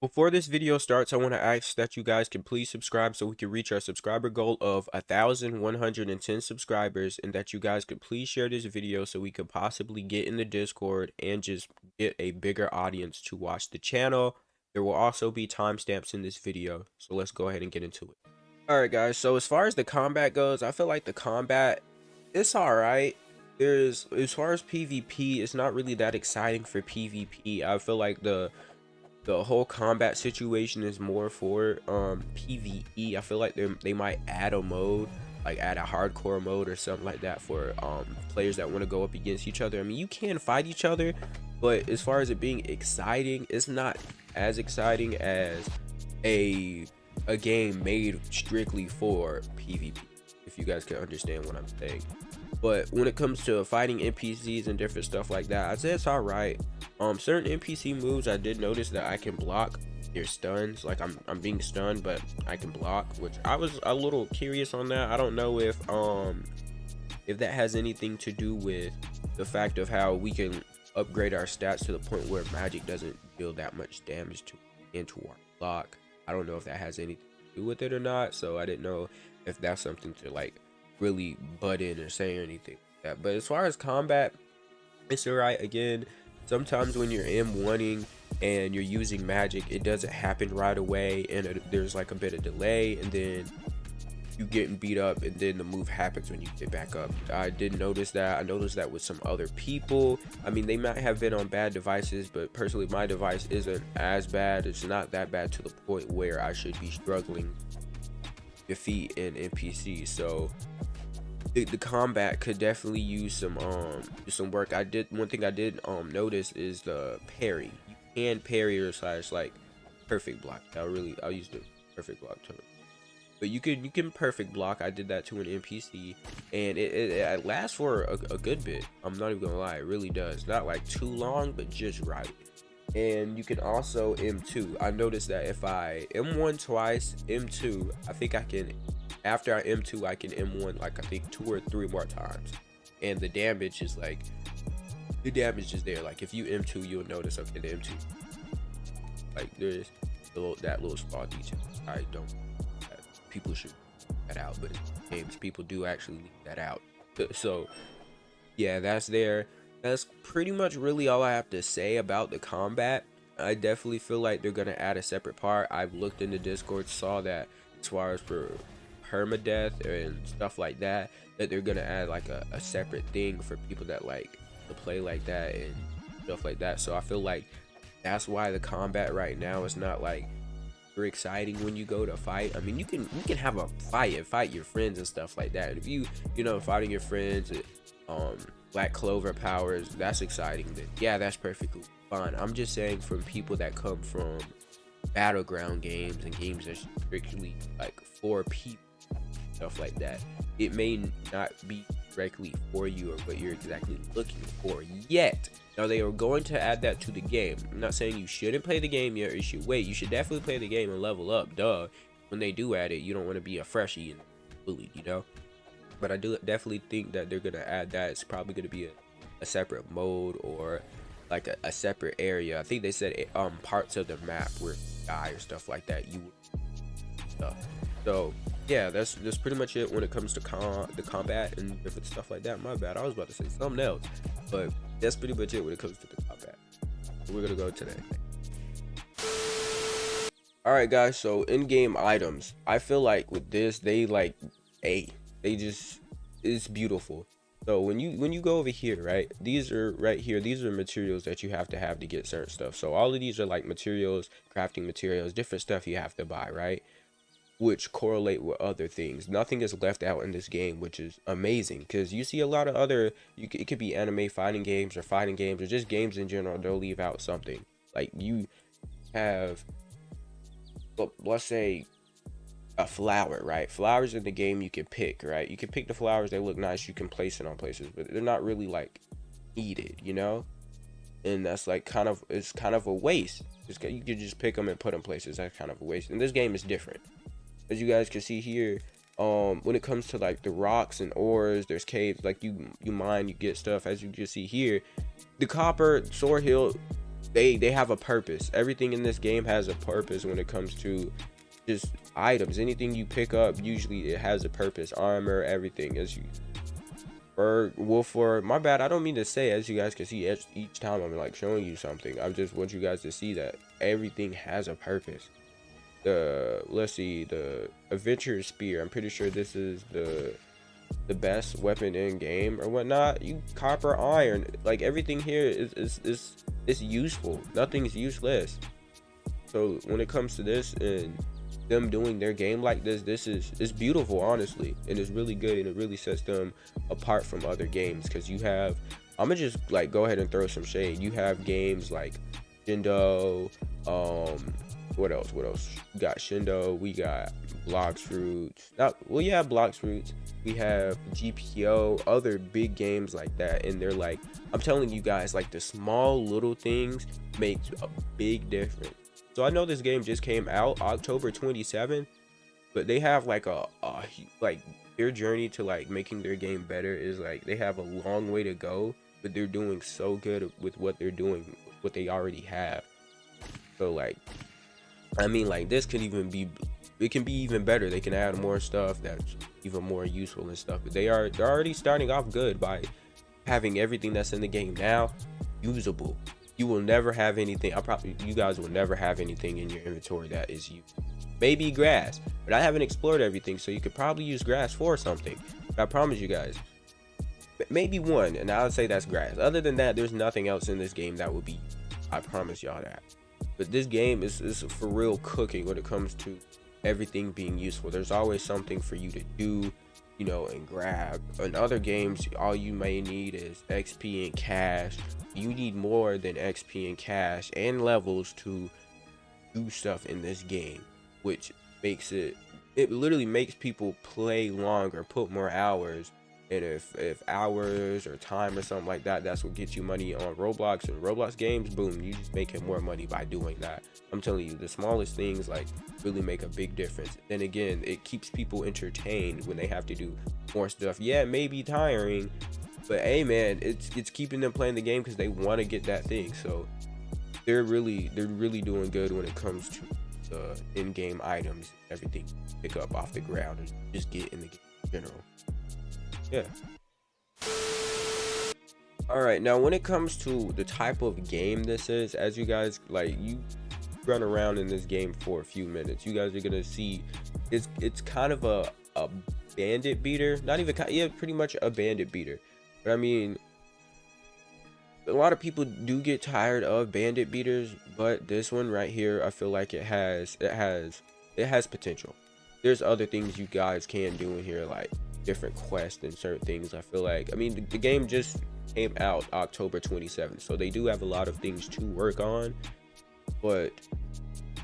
Before this video starts, I want to ask that you guys can please subscribe so we can reach our subscriber goal of 1,110 subscribers, and that you guys could please share this video so we could possibly get in the Discord and just get a bigger audience to watch the channel. There will also be timestamps in this video, so let's go ahead and get into it. Alright guys, so as far as the combat goes, I feel like the combat, it's alright. As far as PvP, it's not really that exciting for PvP. I feel like the whole combat situation is more for PvE. I feel like they might add a mode, like add a hardcore mode or something like that for players that want to go up against each other. I mean, you can fight each other, but as far as it being exciting, it's not as exciting as a game made strictly for PvP, if you guys can understand what I'm saying. But when it comes to fighting NPCs and different stuff like that, I'd say it's all right. Certain NPC moves, I did notice that I can block their stuns. Like I'm being stunned, but I can block, which I was a little curious on that. I don't know if that has anything to do with the fact of how we can upgrade our stats to the point where magic doesn't deal that much damage into our block. I don't know if that has anything to do with it or not. So I didn't know if that's something to like really butt in or say anything like that. But as far as combat, it's alright. Again, sometimes when you're M1ing and you're using magic, it doesn't happen right away, and there's like a bit of delay, and then you getting beat up, and then the move happens when you get back up. I did notice that. I noticed that with some other people. I mean, they might have been on bad devices, but personally my device isn't as bad. It's not that bad to the point where I should be struggling to defeat an NPC. So the combat could definitely use some work. One thing I did notice is the parry. You can parry or slash like perfect block. I'll use the perfect block term. But you can perfect block. I did that to an NPC, and it lasts for a good bit. I'm not even gonna lie, it really does. Not like too long, but just right. And you can also M2. I noticed that if I M1 twice, M2, I think I can, after I M2, I can M1 like I think 2 or 3 more times. And the damage is like, there. Like if you M2, you'll notice, okay, the M2, like there's that little small detail. I don't, people should that out, but in games people do actually leave that out. So yeah, that's there. That's pretty much really all I have to say about the combat. I definitely feel like they're gonna add a separate part. I've looked into Discord, saw that as far as for permadeath and stuff like that, that they're gonna add like a separate thing for people that like to play like that and stuff like that. So I feel like that's why the combat right now is not like super exciting when you go to fight. I mean, you can have a fight and fight your friends and stuff like that. If you know, fighting your friends, black clover powers, that's exciting. Then yeah, that's perfectly fine. I'm just saying, from people that come from battleground games and games that strictly like for people, stuff like that, it may not be directly for you or what you're exactly looking for yet. Now they are going to add that to the game. I'm not saying you shouldn't play the game yet or you should wait. You should definitely play the game and level up, duh. When they do add it, you don't want to be a freshie and bullied, you know. But I do definitely think that they're gonna add that. It's probably gonna be a separate mode or like a separate area. I think they said parts of the map where you die or stuff like that, you would so yeah, that's pretty much it when it comes to the combat and different stuff like that. My bad, I was about to say something else, but that's pretty much it when it comes to the combat. So we're gonna go to that. All right guys, so in-game items, I feel like with this they just, it's beautiful. So when you go over here, right, these are right here, these are materials that you have to get certain stuff. So all of these are like materials, crafting materials, different stuff you have to buy, right, which correlate with other things. Nothing is left out in this game, which is amazing, because you see a lot of other, it could be anime fighting games or just games in general, they'll leave out something. Like you have, let's say, a flower, right? Flowers in the game you can pick, right? You can pick the flowers, they look nice, you can place it on places, but they're not really like needed, you know. And that's like it's kind of a waste. You can just pick them and put them places. That's kind of a waste. And this game is different, as you guys can see here. When it comes to like the rocks and ores, there's caves, like you mine, you get stuff. As you can see here, the copper sword hill, they have a purpose. Everything in this game has a purpose when it comes to just items. Anything you pick up, usually it has a purpose. Armor, everything. As you wolf or my bad, I don't mean to say, as you guys can see, each time I'm like showing you something, I just want you guys to see that everything has a purpose. Let's see, the adventure spear, I'm pretty sure this is the best weapon in game or whatnot. You copper, iron, like everything here is useful. Nothing's useless. So when it comes to this and them doing their game like this is beautiful, honestly, and it's really good, and it really sets them apart from other games. Because you have, I'm gonna just like go ahead and throw some shade. You have games like Shindo, what else we got? Shindo, we got Blocks Fruits, Blocks Fruits, we have GPO, other big games like that. And they're like, I'm telling you guys, like the small little things make a big difference. So I know this game just came out October 27th, but they have like like their journey to like making their game better is like they have a long way to go, but they're doing so good with what they're doing, what they already have. So like, I mean, like this could even be, it can be even better. They can add more stuff that's even more useful and stuff, but they're already starting off good by having everything that's in the game now usable. You will never have anything, you guys will never have anything in your inventory that is used. Maybe grass, but I haven't explored everything, so you could probably use grass for something. But I promise you guys, maybe one, and I would say that's grass. Other than that, there's nothing else in this game that would be, I promise y'all that. But this game is for real cooking when it comes to everything being useful. There's always something for you to do, you know, and grab. In other games, all you may need is XP and cash. You need more than XP and cash and levels to do stuff in this game, which makes it literally makes people play longer, put more hours. And if hours or time or something like that, that's what gets you money on Roblox and Roblox games, boom, you just making more money by doing that. I'm telling you, the smallest things like really make a big difference. Then again, it keeps people entertained when they have to do more stuff. Yeah, it may be tiring, but hey man, it's keeping them playing the game because they want to get that thing. So they're really doing good when it comes to the in-game items, everything you pick up off the ground and just get in the game in general. Yeah. All right, now when it comes to the type of game this is, as you guys, like, you run around in this game for a few minutes, you guys are gonna see it's kind of a bandit beater. Not even kind, yeah, pretty much a bandit beater. But I mean, a lot of people do get tired of bandit beaters, but this one right here, I feel like it has potential. There's other things you guys can do in here, like different quests and certain things. I feel like, I mean, the game just came out October 27th, so they do have a lot of things to work on, but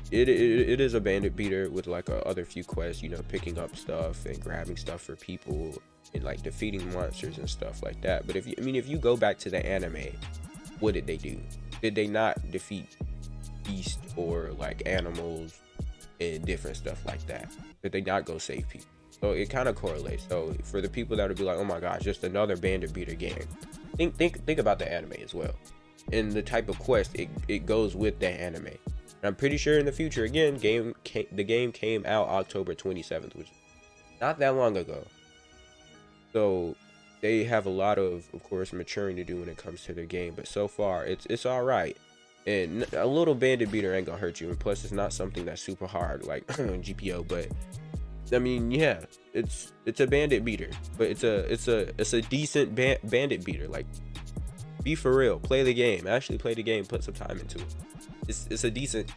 it is a bandit beater with like other few quests, you know, picking up stuff and grabbing stuff for people and like defeating monsters and stuff like that. But if you go back to the anime, what did they do? Did they not defeat beasts or like animals and different stuff like that? Did they not go save people? So it kind of correlates. So for the people that would be like, oh my gosh, just another bandit beater game, think about the anime as well, and the type of quest it goes with the anime. And I'm pretty sure in the future, again, the game came out October 27th, which is not that long ago. So they have a lot of course maturing to do when it comes to their game, but so far it's all right. And a little bandit beater ain't gonna hurt you, and plus it's not something that's super hard like GPO. But I mean, yeah, it's a bandit beater, but it's a decent bandit beater. Like, be for real, play the game, actually play the game, put some time into it. It's a decent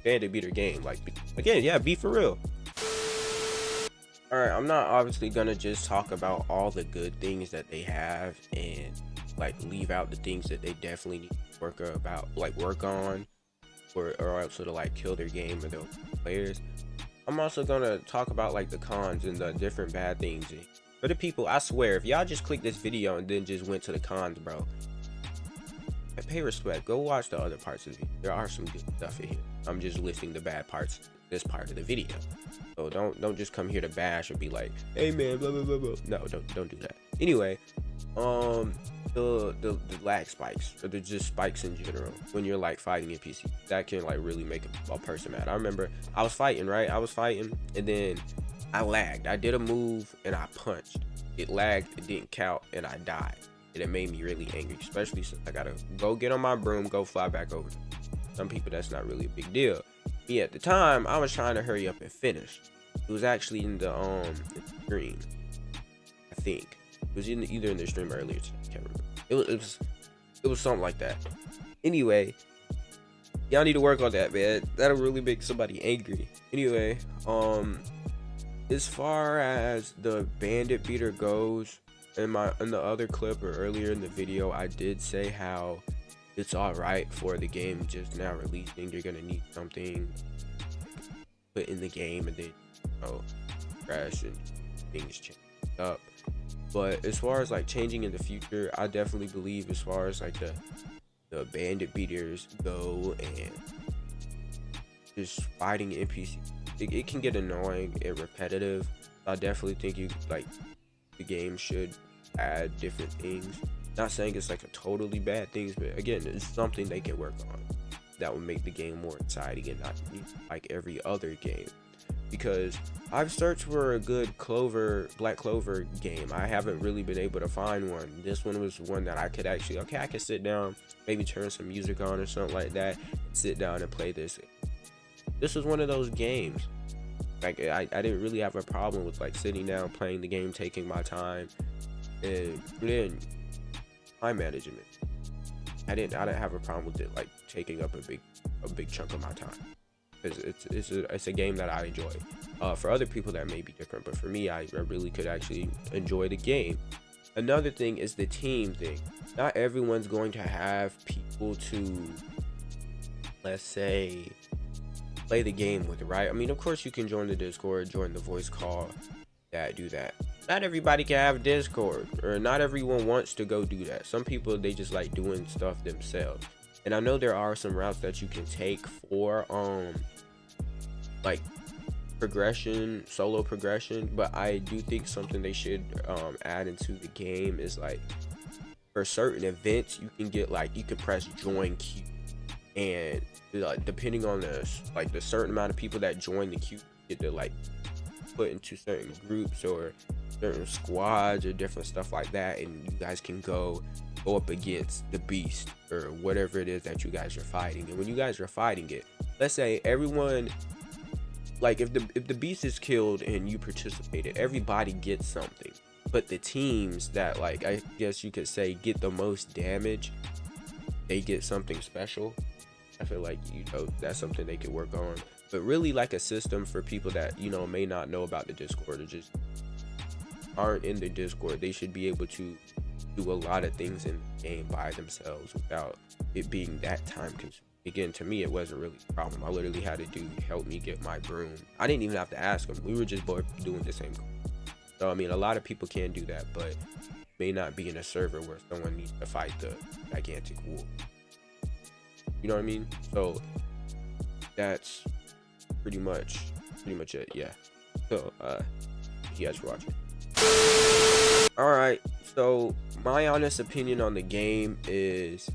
bandit beater game. Like, again, yeah, be for real. All right, I'm not obviously gonna just talk about all the good things that they have and like leave out the things that they definitely need to work on, or else it'll like kill their game or their players. I'm also gonna talk about like the cons and the different bad things. For the people, I swear, if y'all just clicked this video and then just went to the cons, bro, pay respect. Go watch the other parts of it. There are some good stuff in here. I'm just listing the bad parts this part of the video. So don't just come here to bash and be like, hey man, blah blah blah blah. No, don't do that. Anyway, the lag spikes, or the just spikes in general when you're like fighting NPC, that can like really make a person mad. I remember I was fighting, right? I was fighting and then I lagged. I did a move and I punched. It lagged, it didn't count, and I died. And it made me really angry, especially since I gotta go get on my broom, go fly back over. Some people that's not really a big deal. Me at the time, I was trying to hurry up and finish. It was actually in the stream, I think. It was either in the stream or earlier today. I can't remember. It was something like that. Anyway, y'all need to work on that, man. That'll really make somebody angry. Anyway, as far as the bandit beater goes, in the other clip or earlier in the video, I did say how it's all right for the game just now releasing. You're gonna need something put in the game and then, you know, crash and things change up. But as far as like changing in the future, I definitely believe as far as like the bandit beaters go and just fighting NPCs, it can get annoying and repetitive. I definitely think the game should add different things. Not saying it's like a totally bad thing, but again, it's something they can work on that would make the game more exciting and not like every other game. Because I've searched for a good Black Clover game. I haven't really been able to find one. This one was one that I could actually, I could sit down, maybe turn some music on or something like that, sit down and play this. This was one of those games. Like I didn't really have a problem with like sitting down, playing the game, taking my time, and then time management. I didn't have a problem with it like taking up a big chunk of my time. It's a game that I enjoy. For other people that may be different, but for me, I really could actually enjoy the game. Another thing is the team thing. Not everyone's going to have people to, let's say, play the game with, right? I mean, of course you can join the Discord, join the voice call, do that. Not everybody can have Discord, or not everyone wants to go do that. Some people, they just like doing stuff themselves. And I know there are some routes that you can take for like progression, solo progression, but I do think something they should add into the game is like for certain events you can get like, you can press join queue, and depending on the certain amount of people that join the queue, you get to like put into certain groups or certain squads or different stuff like that, and you guys can go up against the beast or whatever it is that you guys are fighting. And when you guys are fighting it, let's say everyone, like if the beast is killed and you participated, everybody gets something. But the teams that, like, I guess you could say get the most damage, they get something special. I feel like, you know, that's something they could work on. But really like a system for people that, you know, may not know about the Discord or just aren't in the Discord. They should be able to do a lot of things in the game by themselves without it being that time consuming. Again, to me, it wasn't really a problem. I literally had a dude help me get my broom. I didn't even have to ask him. We were just both doing the same thing. So, I mean, a lot of people can do that, but may not be in a server where someone needs to fight the gigantic wolf. You know what I mean? So, that's pretty much it, yeah. So, you guys for watching. Alright, so my honest opinion on the game is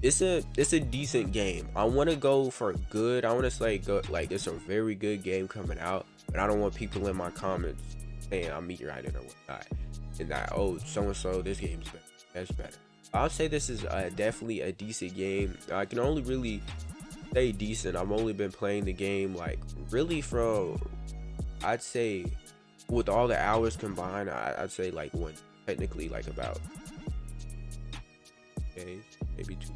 it's a decent game. I want to go for good. I want to say good, like it's a very good game coming out, but I don't want people in my comments saying I'm meteoriting or whatnot, and that, oh, so and so, this game's better, that's better. I'll say this is definitely a decent game. I can only really say decent. I've only been playing the game like really from, I'd say, with all the hours combined, I'd say like one, technically like about days, maybe 2.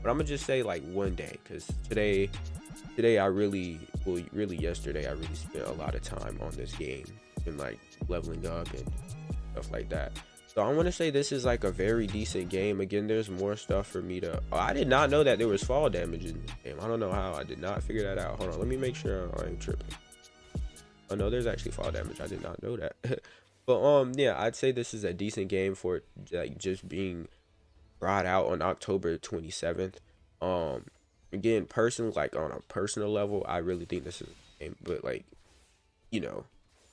But I'm gonna just say like one day, because today I really, well, really yesterday I really spent a lot of time on this game and like leveling up and stuff like that. So I want to say this is like a very decent game. Again, there's more stuff for me to, oh, I did not know that there was fall damage in this game. I don't know how. I did not figure that out. Hold on, let me make sure I ain't tripping. Oh no, there's actually fall damage. I did not know that. But yeah, I'd say this is a decent game for like just being brought out on October 27th. Again, personally, like on a personal level, I really think this is a game, but like, you know,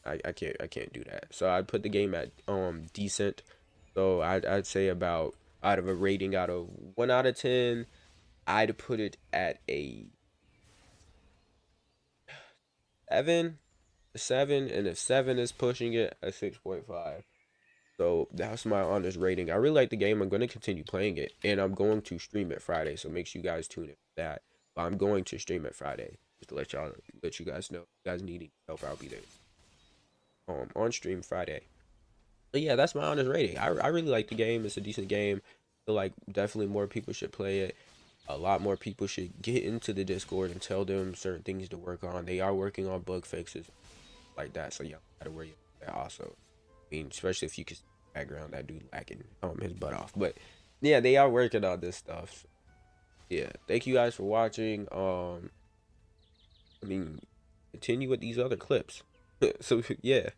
I can't do that. So I'd put the game at decent. So I'd say about, out of a rating out of 1 out of 10, I'd put it at a 7, and if 7 is pushing it, a 6.5. So that's my honest rating. I really like the game. I'm going to continue playing it, and I'm going to stream it Friday. So make sure you guys tune in for that. But I'm going to stream it Friday just to let you guys know. If you guys need any help, I'll be there. On stream Friday. But yeah, that's my honest rating. I really like the game. It's a decent game. I feel like definitely more people should play it. A lot more people should get into the Discord and tell them certain things to work on. They are working on bug fixes like that. So yeah, gotta worry about that also. I mean, especially if you can see the background, that dude lacking his butt off. But yeah, they are working on this stuff. So, yeah, thank you guys for watching. I mean, continue with these other clips. So yeah.